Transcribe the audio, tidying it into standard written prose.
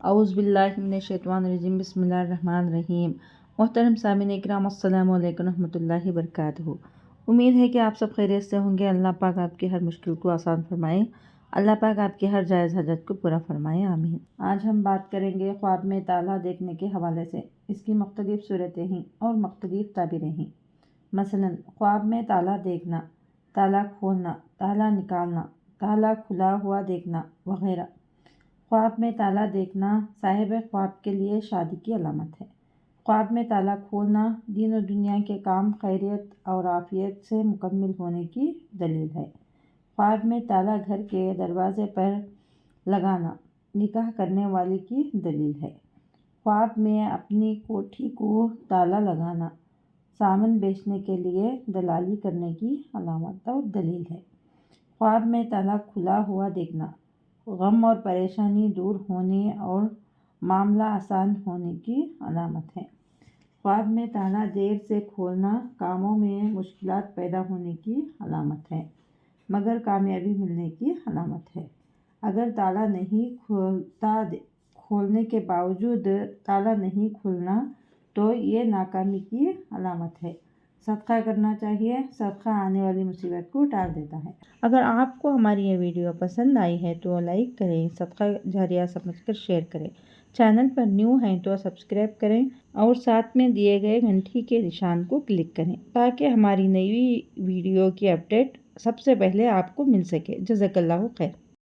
اعوذ باللہ من الشیطان الرجیم، بسم اللہ الرحمن الرحیم۔ محترم سامعین اکرام، السلام علیکم ورحمۃ اللہ وبرکاتہ۔ امید ہے کہ آپ سب خیریت سے ہوں گے۔ اللہ پاک آپ کی ہر مشکل کو آسان فرمائے، اللہ پاک آپ کی ہر جائز حاجت کو پورا فرمائے، آمین۔ آج ہم بات کریں گے خواب میں تالا دیکھنے کے حوالے سے۔ اس کی مختلف صورتیں ہیں اور مختلف تعبیریں ہیں۔ مثلاً خواب میں تالا دیکھنا، تالا کھولنا، تالا نکالنا، تالا کھلا ہوا دیکھنا وغیرہ۔ خواب میں تالا دیکھنا صاحب خواب کے لیے شادی کی علامت ہے۔ خواب میں تالا کھولنا دین و دنیا کے کام خیریت اور عافیت سے مکمل ہونے کی دلیل ہے۔ خواب میں تالا گھر کے دروازے پر لگانا نکاح کرنے والے کی دلیل ہے۔ خواب میں اپنی کوٹھی کو تالا لگانا سامان بیچنے کے لیے دلالی کرنے کی علامت اور دلیل ہے۔ خواب میں تالا کھلا ہوا دیکھنا غم اور پریشانی دور ہونے اور معاملہ آسان ہونے کی علامت ہے۔ خواب میں تالا دیر سے کھولنا کاموں میں مشکلات پیدا ہونے کی علامت ہے، مگر کامیابی ملنے کی علامت ہے۔ اگر تالا نہیں کھلتا، کھولنے کے باوجود تالا نہیں کھلنا تو یہ ناکامی کی علامت ہے۔ صدقہ کرنا چاہیے، صدقہ آنے والی مصیبت کو ٹال دیتا ہے۔ اگر آپ کو ہماری یہ ویڈیو پسند آئی ہے تو لائک کریں، صدقہ جاریہ سمجھ کر شیئر کریں۔ چینل پر نیو ہیں تو سبسکرائب کریں اور ساتھ میں دیے گئے گھنٹی کے نشان کو کلک کریں تاکہ ہماری نئی ویڈیو کی اپڈیٹ سب سے پہلے آپ کو مل سکے۔ جزاک اللہ خیر۔